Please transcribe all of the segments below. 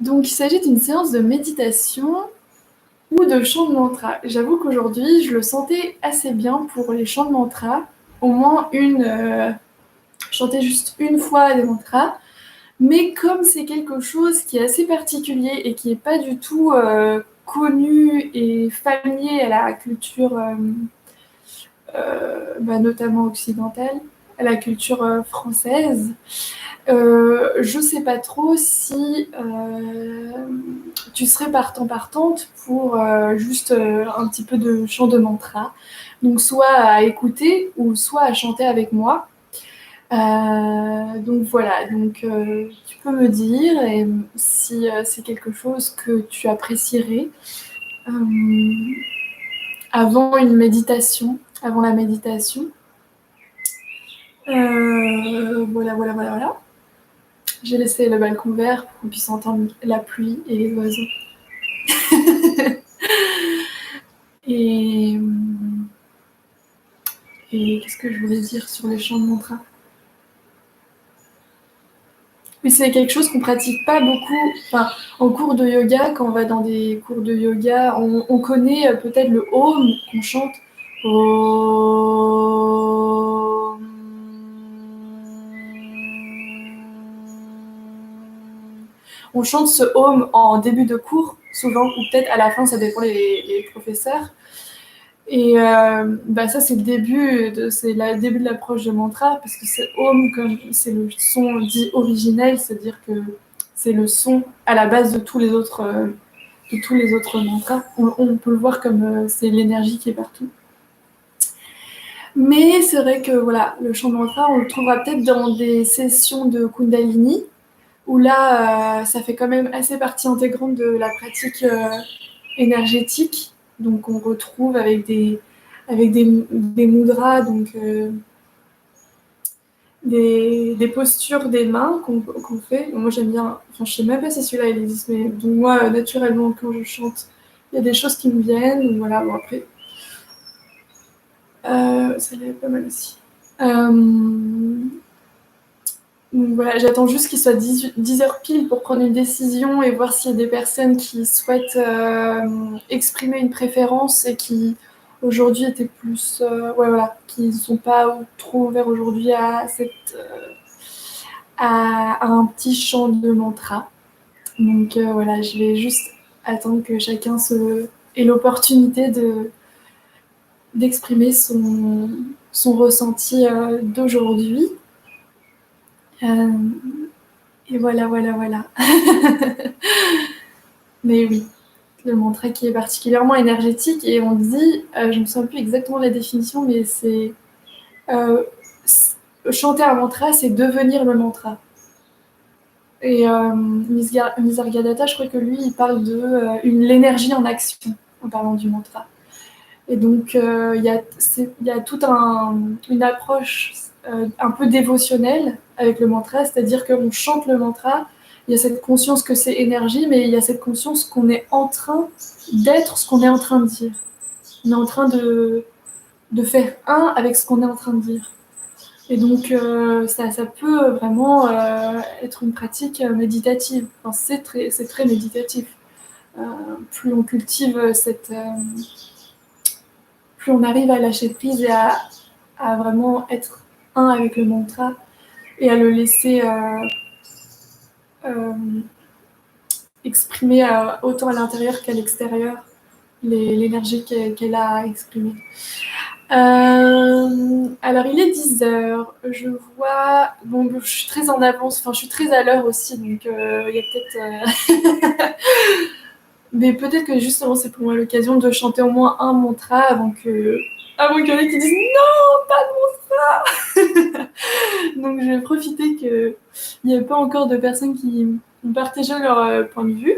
Donc, il s'agit d'une séance de méditation ou de chant de mantra. J'avoue qu'aujourd'hui, je le sentais assez bien pour les chants de mantra. Au moins chanter juste une fois des mantras. Mais comme c'est quelque chose qui est assez particulier et qui n'est pas du tout connu et familier à la culture, notamment occidentale, à la culture française, je sais pas trop si tu serais partante pour juste un petit peu de chant de mantra. Donc soit à écouter ou soit à chanter avec moi. Donc voilà, tu peux me dire si c'est quelque chose que tu apprécierais euh, avant la méditation. Voilà. J'ai laissé le balcon ouvert pour qu'on puisse entendre la pluie et les oiseaux. Et, et qu'est-ce que je voulais dire sur les chants de mantra? Oui, c'est quelque chose qu'on pratique pas beaucoup. Enfin, en cours de yoga, quand on va dans des cours de yoga, on connaît peut-être le Om qu'on chante. Om. On chante ce Om en début de cours, souvent, ou peut-être à la fin, ça dépend les professeurs. Et ça, c'est le début de l'approche de mantra, parce que c'est Om, comme c'est le son dit originel, c'est-à-dire que c'est le son à la base de tous les autres mantras. On peut le voir comme c'est l'énergie qui est partout. Mais c'est vrai que voilà, le chant de mantra, on le trouvera peut-être dans des sessions de Kundalini, où là, ça fait quand même assez partie intégrante de la pratique énergétique. Donc on retrouve avec des mudras, des postures des mains qu'on fait. Moi j'aime bien, enfin je sais même pas si celui-là il existe, mais donc moi naturellement quand je chante, il y a des choses qui me viennent. Donc voilà, bon après, ça l'est pas mal aussi. Donc voilà, j'attends juste qu'il soit 10 heures pile pour prendre une décision et voir s'il y a des personnes qui souhaitent exprimer une préférence et qui aujourd'hui étaient plus, qui ne sont pas trop ouverts aujourd'hui à un petit chant de mantra. Donc voilà, je vais juste attendre que chacun ait l'opportunité d'exprimer son ressenti d'aujourd'hui. Euh, et voilà. Mais oui, le mantra qui est particulièrement énergétique et on dit, je ne me souviens plus exactement de la définition, mais c'est euh, chanter un mantra, c'est devenir le mantra. Et Nisargadatta, je crois que lui, il parle de l'énergie en action en parlant du mantra. Et donc, il y a toute une approche un peu dévotionnelle avec le mantra, c'est-à-dire qu'on chante le mantra, il y a cette conscience que c'est énergie, mais il y a cette conscience qu'on est en train d'être ce qu'on est en train de dire. On est en train de faire un avec ce qu'on est en train de dire. Et donc, ça peut vraiment être une pratique méditative. Enfin, c'est très méditatif. Euh, plus on cultive plus on arrive à lâcher prise et à vraiment être un avec le mantra et à le laisser euh, exprimer autant à l'intérieur qu'à l'extérieur l'énergie qu'elle a à exprimer. Alors, il est 10 heures. Je vois. Bon, je suis très en avance. Enfin, je suis très à l'heure aussi. Donc, il y a peut-être. Mais peut-être que justement, c'est pour moi l'occasion de chanter au moins un mantra avant qu'il y en ait qui disent non, pas de mantra. Donc, je vais profiter qu'il n'y ait pas encore de personnes qui ont partagé leur point de vue.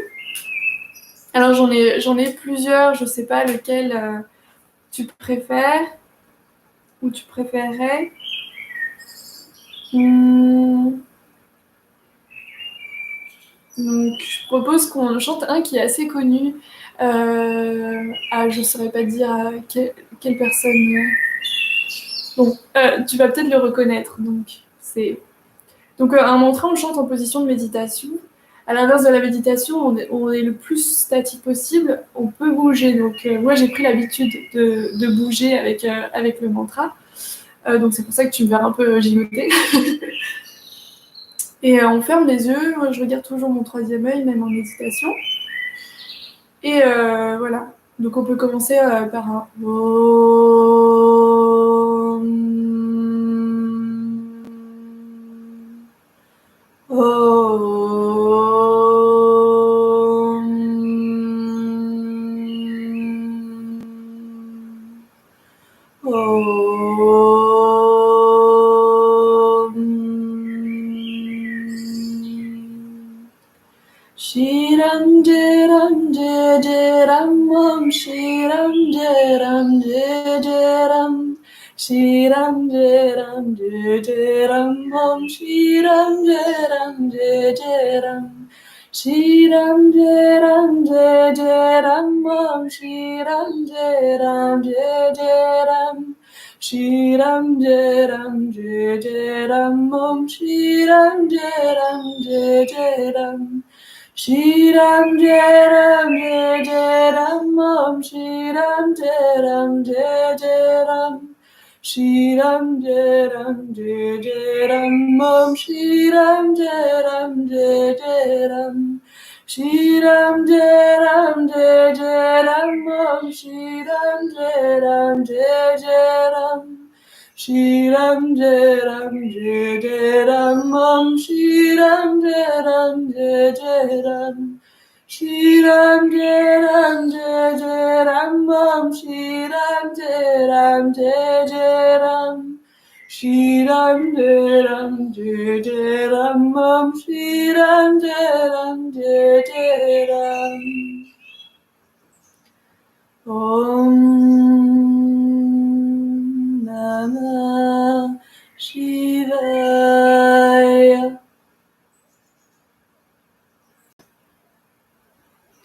Alors, j'en ai plusieurs. Je sais pas lequel tu préfères ou tu préférerais. Donc, je propose qu'on chante un qui est assez connu. Je ne saurais pas dire quelle personne. Bon, tu vas peut-être le reconnaître. Un mantra, on chante en position de méditation. À l'inverse de la méditation, on est le plus statique possible, on peut bouger. Donc moi j'ai pris l'habitude de bouger avec le mantra. Donc c'est pour ça que tu me verras un peu gigoter. Et on ferme les yeux, moi je regarde toujours mon troisième œil, même en méditation. Et voilà. Donc on peut commencer par un Om. Shiram Jeram Jeram Om Shiram Jeram Jeram Shiram Jeram Jeram Om Shiram Jeram Jeram Shiram Jeram Jeram Om Shiram Jeram Jeram Shiram Jeram Jeram Om Shiram Jeram Jeram Shiram Jeram Jeram Om Shiram Jeram Jeram Shiram Jeram Jeram Om Shiram Jeram Jeram Shiram Jeram Jeram Om Shiram Jeram Jeram Shiram Jeram Jeram Om Shiram Jeram Jeram Shiram Jeram Jeram Om Shiram Jeram Jeram Shiram Jeram Jeram Om Shiram Jeram Jeram Om Namah Shivaya.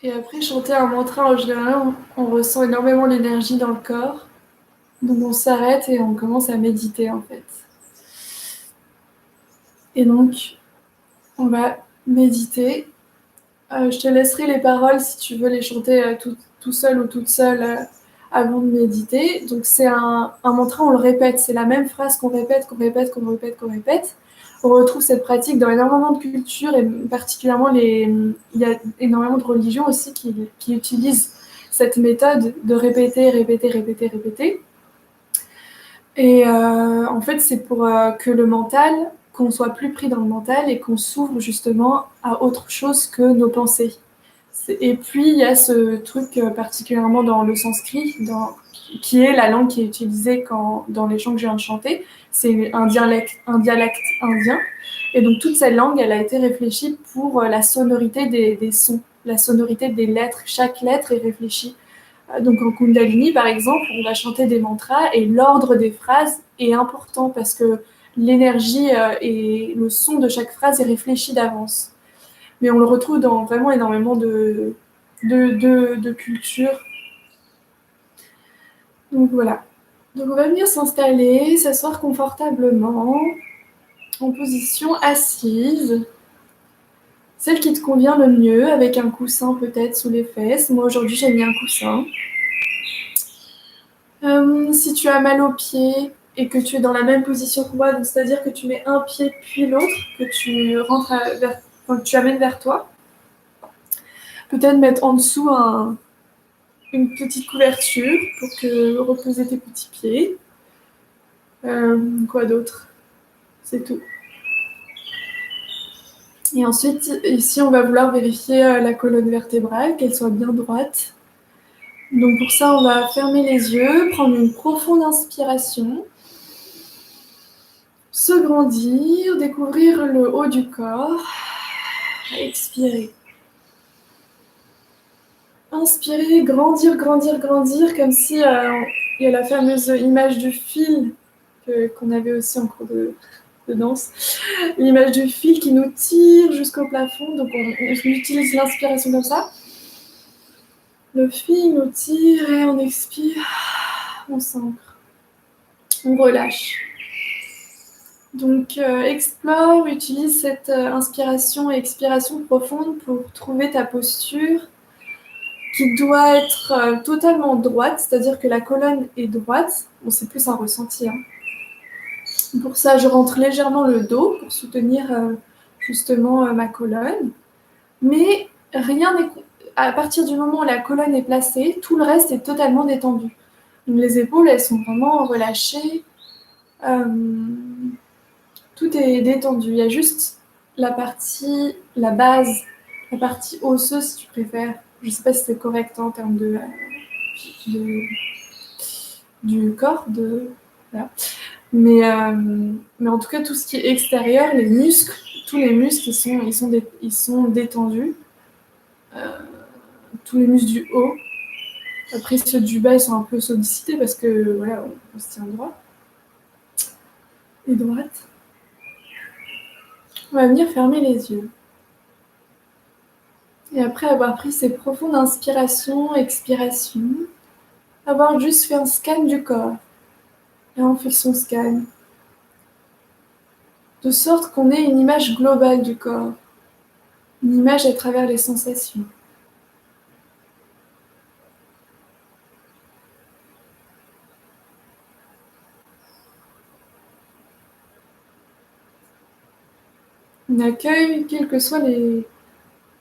Et après, chanter un mantra, en général, on ressent énormément l'énergie dans le corps. Donc on s'arrête et on commence à méditer en fait. Et donc, on va méditer. Je te laisserai les paroles si tu veux les chanter tout seul ou toute seule avant de méditer. Donc c'est un mantra, on le répète. C'est la même phrase qu'on répète, qu'on répète, qu'on répète, qu'on répète. On retrouve cette pratique dans énormément de cultures et particulièrement il y a énormément de religions aussi qui utilisent cette méthode de répéter, répéter, répéter, répéter. Et en fait, c'est pour que le mental, qu'on soit plus pris dans le mental et qu'on s'ouvre justement à autre chose que nos pensées. Et puis, il y a ce truc particulièrement dans le sanskrit, qui est la langue qui est utilisée dans les chants que je viens de chanter. C'est un dialecte indien. Et donc, toute cette langue, elle a été réfléchie pour la sonorité des sons, la sonorité des lettres. Chaque lettre est réfléchie. Donc en Kundalini, par exemple, on va chanter des mantras et l'ordre des phrases est important parce que l'énergie et le son de chaque phrase est réfléchi d'avance. Mais on le retrouve dans vraiment énormément de cultures. Donc voilà. Donc on va venir s'installer, s'asseoir confortablement, en position assise. Celle qui te convient le mieux, avec un coussin peut-être sous les fesses. Moi aujourd'hui j'ai mis un coussin. Si tu as mal aux pieds et que tu es dans la même position que moi, donc c'est-à-dire que tu mets un pied puis l'autre, que tu rentres que tu amènes vers toi, peut-être mettre en dessous une petite couverture pour reposer tes petits pieds. Quoi d'autre? C'est tout. Et ensuite, ici, on va vouloir vérifier la colonne vertébrale, qu'elle soit bien droite. Donc pour ça, on va fermer les yeux, prendre une profonde inspiration, se grandir, découvrir le haut du corps, expirer. Inspirer, grandir, grandir, grandir, comme si il y a la fameuse image du fil qu'on avait aussi en cours de danse. L'image du fil qui nous tire jusqu'au plafond, donc on utilise l'inspiration comme ça. Le fil nous tire et on expire, on s'ancre, on relâche. Donc, explore, utilise cette inspiration et expiration profonde pour trouver ta posture qui doit être totalement droite, c'est-à-dire que la colonne est droite. Bon, c'est plus un ressenti, hein. Pour ça, je rentre légèrement le dos pour soutenir justement ma colonne. Mais rien n'est... À partir du moment où la colonne est placée, tout le reste est totalement détendu. Donc, les épaules, elles sont vraiment relâchées. Euh, Tout est détendu. Il y a juste la base, la partie osseuse, si tu préfères. Je ne sais pas si c'est correct en termes de- du corps, voilà. Mais en tout cas, tout ce qui est extérieur, les muscles, tous les muscles, ils sont détendus. Euh, Tous les muscles du haut. Après, ceux du bas, ils sont un peu sollicités parce que, voilà, on se tient droit et droite. On va venir fermer les yeux. Et après avoir pris ces profondes inspirations, expirations, avoir juste fait un scan du corps. Là, on fait son scan. De sorte qu'on ait une image globale du corps. Une image à travers les sensations. On accueille, quelles que soient les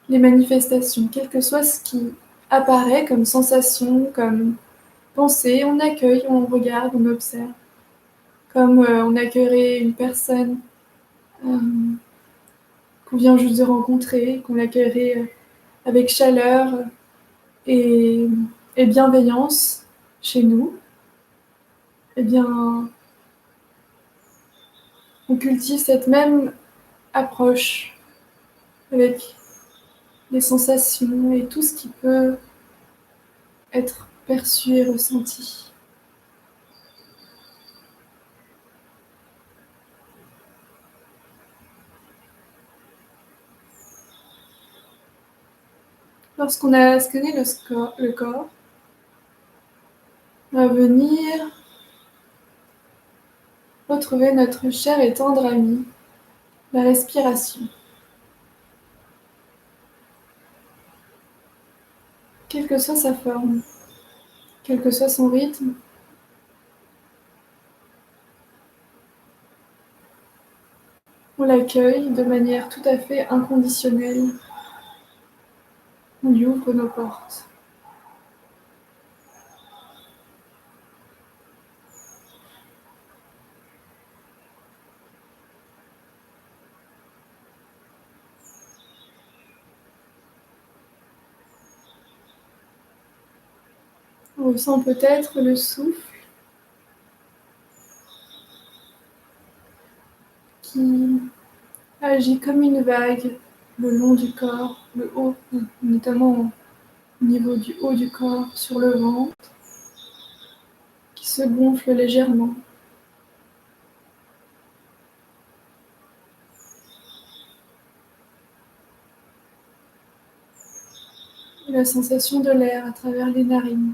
manifestations, quel que soit ce qui apparaît comme sensation, comme pensée, on accueille, on regarde, on observe. Comme on accueillerait une personne euh, qu'on vient juste de rencontrer, qu'on l'accueillerait avec chaleur et, et bienveillance chez nous, eh bien, on cultive cette même approche avec les sensations et tout ce qui peut être perçu et ressenti. Lorsqu'on a scanné le corps, on va venir retrouver notre cher et tendre ami, la respiration. Quelle que soit sa forme, quel que soit son rythme, on l'accueille de manière tout à fait inconditionnelle. On lui ouvre nos portes. On ressent peut-être le souffle qui agit comme une vague le long du corps, le haut, notamment au niveau du haut du corps, sur le ventre, qui se gonfle légèrement. Et la sensation de l'air à travers les narines.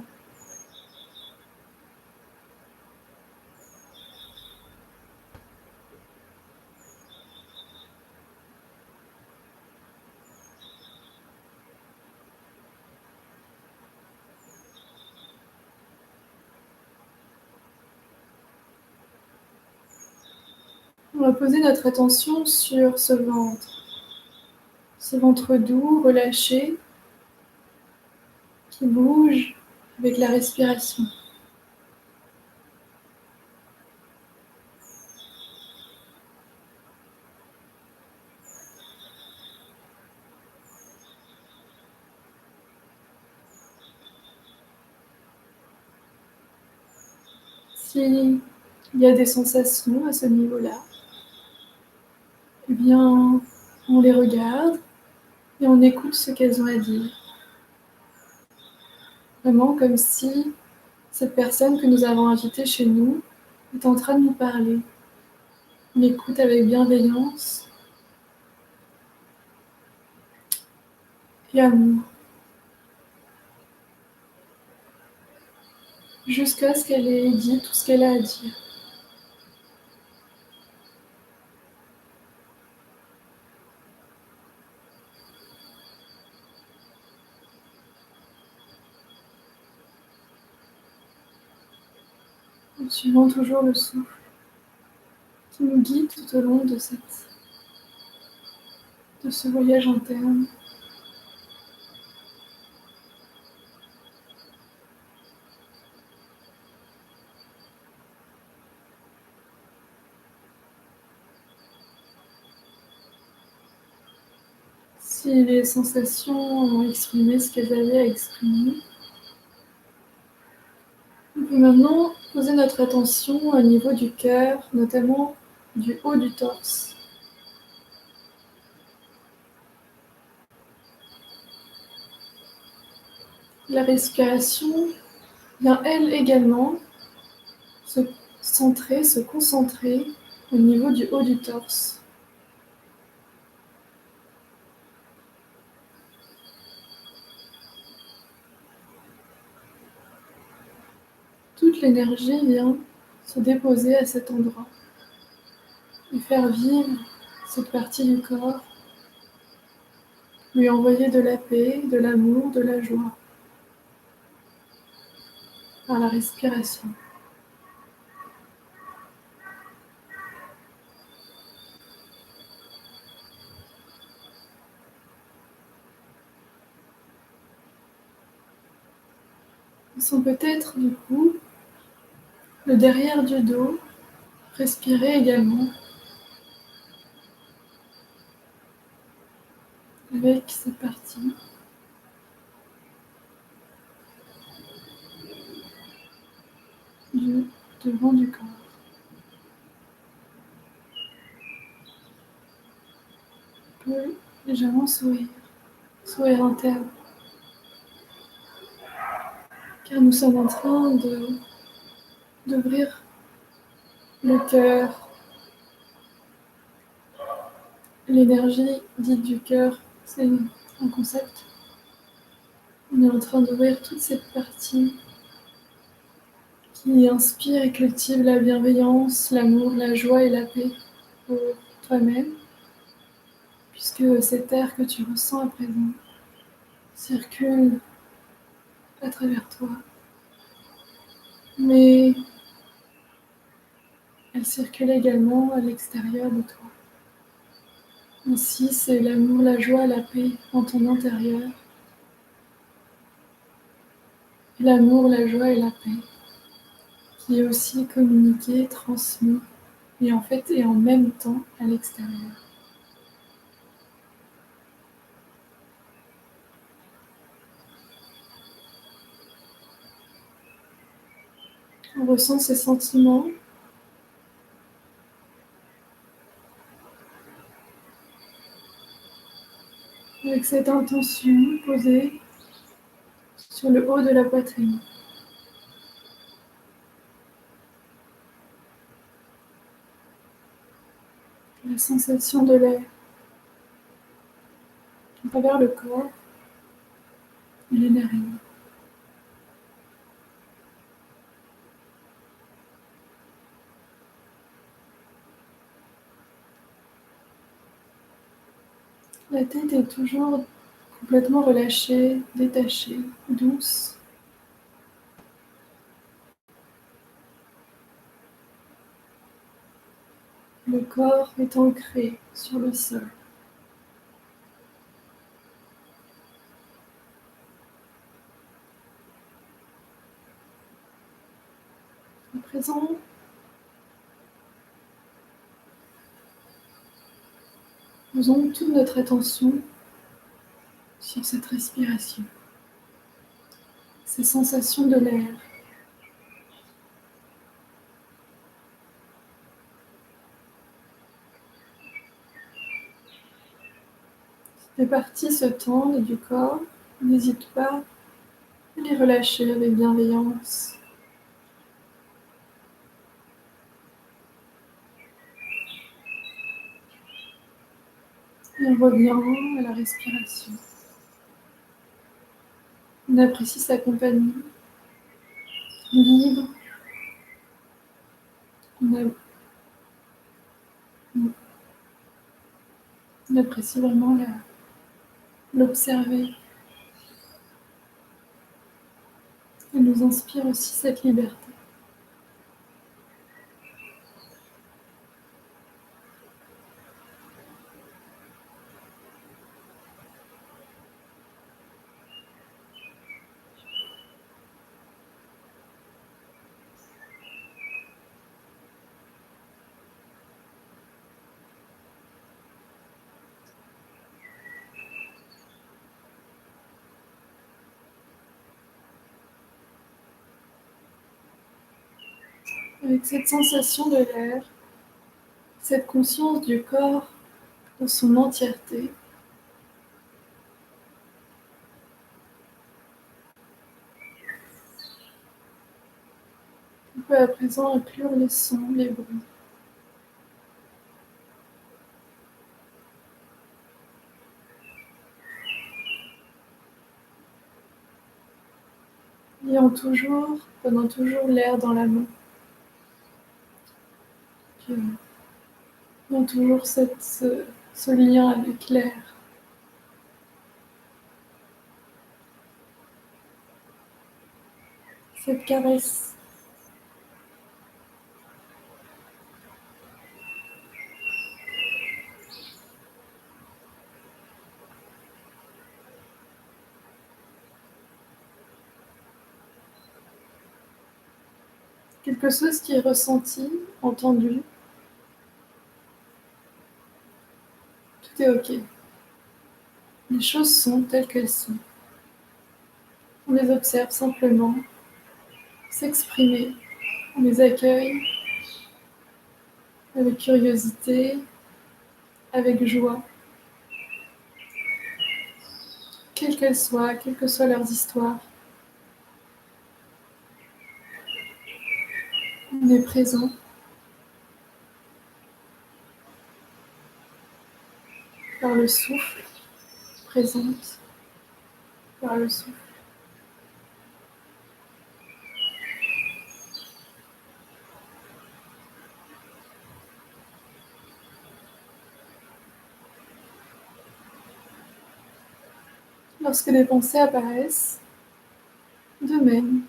On va poser notre attention sur ce ventre doux, relâché, qui bouge avec la respiration. S'il y a des sensations à ce niveau-là, eh bien, on les regarde et on écoute ce qu'elles ont à dire. Vraiment comme si cette personne que nous avons invitée chez nous est en train de nous parler. On l'écoute avec bienveillance et amour, jusqu'à ce qu'elle ait dit tout ce qu'elle a à dire. en suivant toujours le souffle qui nous guide tout au long de ce voyage interne. Si les sensations ont exprimé ce qu'elles avaient à exprimer, on peut maintenant poser notre attention au niveau du cœur, notamment du haut du torse. La respiration vient, elle également, se centrer, se concentrer au niveau du haut du torse. Toute l'énergie vient se déposer à cet endroit et faire vivre cette partie du corps, lui envoyer de la paix, de l'amour, de la joie par la respiration. On sent peut-être du coup le derrière du dos respirer également avec cette partie. Du devant du corps. On peut légèrement sourire, sourire interne, car nous sommes en train d'ouvrir le cœur. L'énergie dite du cœur, c'est un concept. On est en train d'ouvrir toute cette partie qui inspire et cultive la bienveillance, l'amour, la joie et la paix pour toi-même, puisque cet air que tu ressens à présent circule à travers toi. Mais elle circule également à l'extérieur de toi. Ainsi, c'est l'amour, la joie, la paix en ton intérieur. Et l'amour, la joie et la paix qui est aussi communiqué, transmis et en fait et en même temps à l'extérieur. On ressent ces sentiments avec cette intention posée sur le haut de la poitrine. La sensation de l'air à travers le corps et les narines. La tête est toujours complètement relâchée, détachée, douce. Le corps est ancré sur le sol. À présent, posons toute notre attention sur cette respiration, ces sensations de l'air. Les parties se tendent du corps, n'hésite pas à les relâcher avec bienveillance. Et on revient à la respiration. On apprécie sa compagnie, libre. On apprécie vraiment l'observer. Elle nous inspire aussi cette liberté. avec cette sensation de l'air, cette conscience du corps dans son entièreté. On peut à présent inclure les sons, les bruits. Prenant toujours l'air dans la main. Puis, ayant toujours ce lien avec l'air. Cette caresse. Quelque chose qui est ressenti, entendu. Tout est ok. Les choses sont telles qu'elles sont. On les observe simplement, s'exprimer. On les accueille avec curiosité, avec joie. Quelles qu'elles soient, quelles que soient leurs histoires. On est présent. Par le souffle, présente. Par le souffle. Lorsque des pensées apparaissent, de même,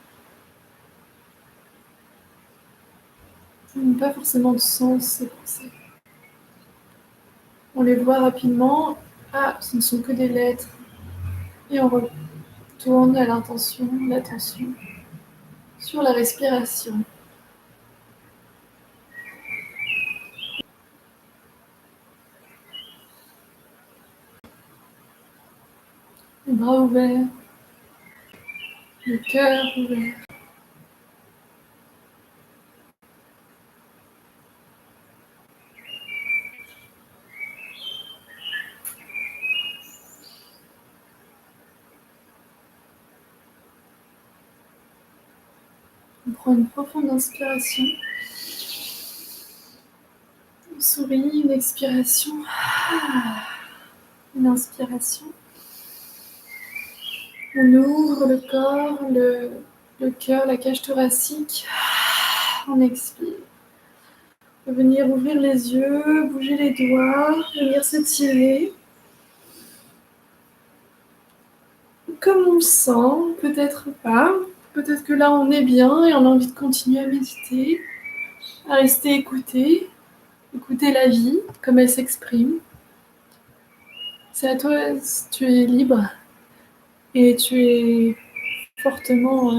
elles n'ont pas forcément de sens, ces pensées. On les voit rapidement. Ah, ce ne sont que des lettres. Et on retourne à l'attention sur la respiration. Les bras ouverts, le cœur ouvert. On prend une profonde inspiration. On sourit, une expiration. Une inspiration. On ouvre le corps, le cœur, la cage thoracique. On expire. On va venir ouvrir les yeux, bouger les doigts, venir s'étirer. Comme on le sent, peut-être pas. Peut-être que là on est bien et on a envie de continuer à méditer, à rester écouter la vie comme elle s'exprime. C'est à toi, tu es libre et tu es fortement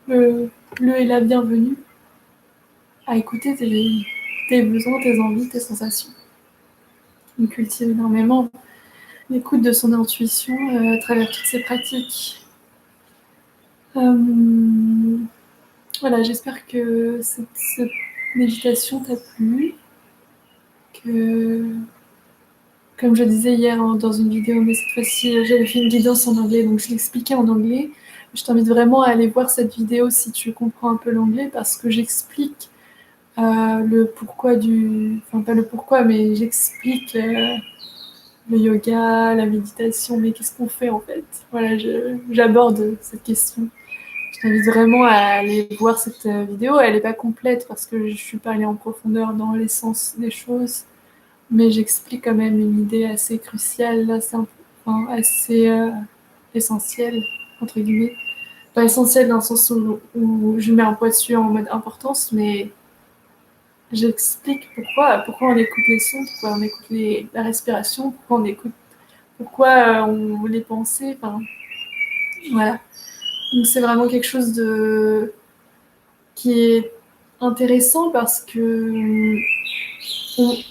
le et la bienvenue à écouter tes besoins, tes envies, tes sensations. On cultive énormément l'écoute de son intuition à travers toutes ces pratiques. Voilà, j'espère que cette méditation t'a plu, que, comme je disais hier dans une vidéo, mais cette fois-ci j'avais fait une guidance en anglais, donc je l'expliquais en anglais. Je t'invite vraiment à aller voir cette vidéo si tu comprends un peu l'anglais, parce que j'explique le pourquoi enfin pas le pourquoi, mais j'explique le yoga, la méditation, mais qu'est-ce qu'on fait en fait? Voilà, j'aborde cette question. Je t'invite vraiment à aller voir cette vidéo. Elle n'est pas complète parce que je ne suis pas allée en profondeur dans l'essence des choses, mais j'explique quand même une idée assez cruciale, assez essentielle, entre guillemets. Pas essentielle dans le sens où je mets un poids dessus en mode importance, mais j'explique pourquoi on écoute les sons, pourquoi on écoute la respiration, pourquoi on les pensées, enfin, voilà. Donc c'est vraiment quelque chose qui est intéressant parce que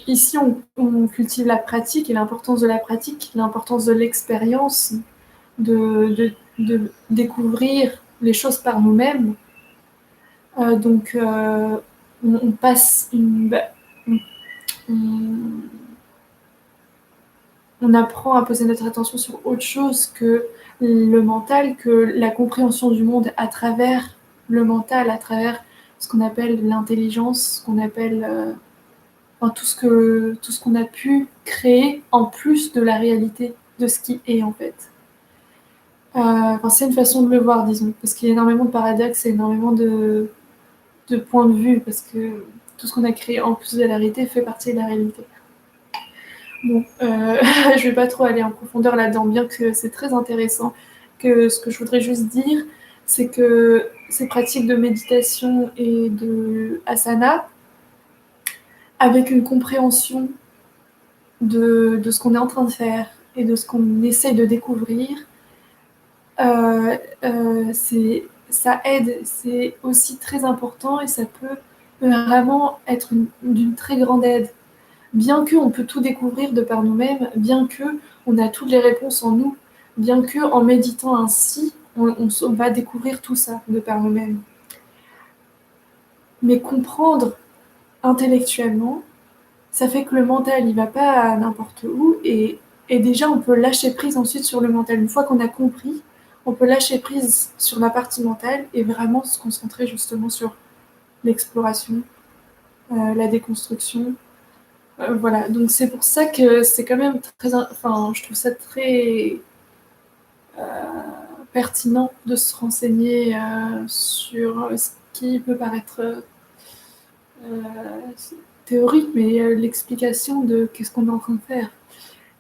ici on cultive la pratique et l'importance de la pratique, l'importance de l'expérience, de découvrir les choses par nous-mêmes. Donc, on passe on apprend à poser notre attention sur autre chose que le mental, que la compréhension du monde à travers le mental, à travers ce qu'on appelle l'intelligence, ce qu'on appelle enfin, tout ce qu'on a pu créer en plus de la réalité, de ce qui est en fait. Enfin, c'est une façon de le voir, disons, parce qu'il y a énormément de paradoxes et énormément de points de vue, parce que tout ce qu'on a créé en plus de la réalité fait partie de la réalité. Bon, je vais pas trop aller en profondeur là-dedans, bien que c'est très intéressant. Que ce que je voudrais juste dire, c'est que ces pratiques de méditation et de asana, avec une compréhension de ce qu'on est en train de faire et de ce qu'on essaye de découvrir, ça aide, c'est aussi très important et ça peut vraiment être d'une très grande aide. Bien qu'on peut tout découvrir de par nous-mêmes, bien qu'on a toutes les réponses en nous, bien qu'en méditant ainsi, on va découvrir tout ça de par nous-mêmes. Mais comprendre intellectuellement, ça fait que le mental, il va pas à n'importe où, et déjà, on peut lâcher prise ensuite sur le mental. Une fois qu'on a compris, on peut lâcher prise sur la partie mentale et vraiment se concentrer justement sur l'exploration, la déconstruction. Voilà, donc c'est pour ça que c'est quand même très, enfin, je trouve ça très pertinent de se renseigner sur ce qui peut paraître euh, théorique, mais l'explication de qu'est-ce qu'on est en train de faire.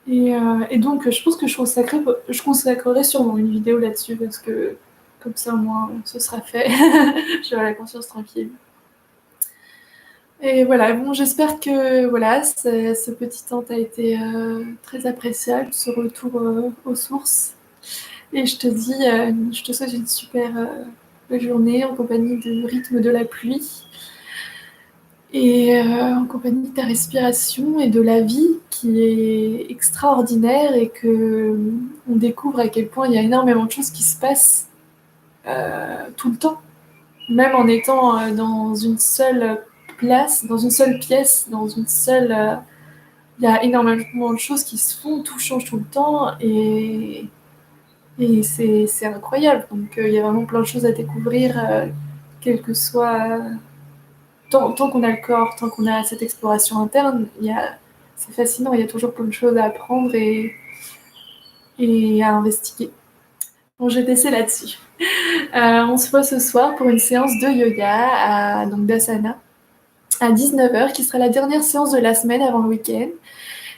Et donc, je pense que je consacrerai sûrement une vidéo là-dessus, parce que comme ça, au moins, ce sera fait. J'aurai la conscience tranquille. Et voilà, bon, j'espère que voilà, ce petit temps a été très appréciable, ce retour aux sources. Et je te souhaite une super belle journée en compagnie du rythme de la pluie et en compagnie de ta respiration et de la vie qui est extraordinaire et que on découvre à quel point il y a énormément de choses qui se passent tout le temps, même en étant dans une seule place, dans une seule pièce, dans une seule il y a énormément de choses qui se font, tout change tout le temps et c'est incroyable. Donc il y a vraiment plein de choses à découvrir, quel que soit tant qu'on a le corps, tant qu'on a cette exploration interne, c'est fascinant, il y a toujours plein de choses à apprendre et à investiguer. Bon, je vais te laisser là-dessus. On se voit ce soir pour une séance de yoga, donc d'asana, à 19h, qui sera la dernière séance de la semaine avant le week-end.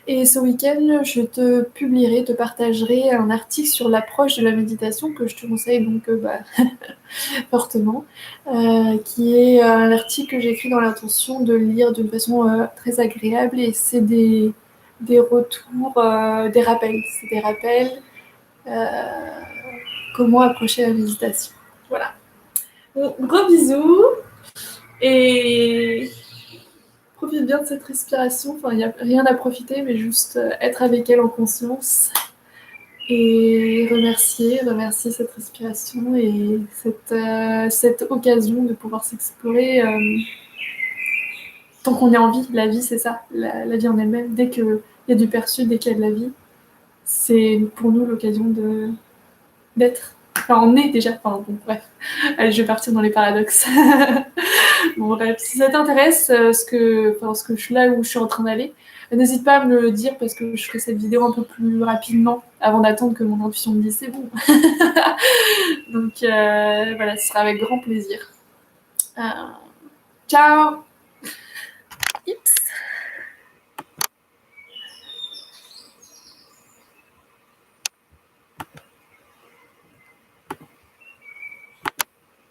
Et ce week-end, je te partagerai un article sur l'approche de la méditation que je te conseille donc fortement, qui est un article que j'ai écrit dans l'intention de le lire d'une façon très agréable et c'est des retours, des rappels. C'est des rappels comment approcher la méditation. Voilà. Bon, gros bisous et profite bien de cette respiration. Enfin, il n'y a rien à profiter, mais juste être avec elle en conscience et remercier cette respiration et cette occasion de pouvoir s'explorer tant qu'on est en vie. La vie, c'est ça, la vie en elle-même. Dès qu'il y a du perçu, dès qu'il y a de la vie, c'est pour nous l'occasion d'être. Enfin, on est déjà. Enfin, bon, bref. Allez, je vais partir dans les paradoxes. Bon, bref, si ça t'intéresse, ce que je suis là où je suis en train d'aller, n'hésite pas à me le dire parce que je ferai cette vidéo un peu plus rapidement avant d'attendre que mon intuition me dise c'est bon. Donc voilà, ce sera avec grand plaisir. Euh, ciao!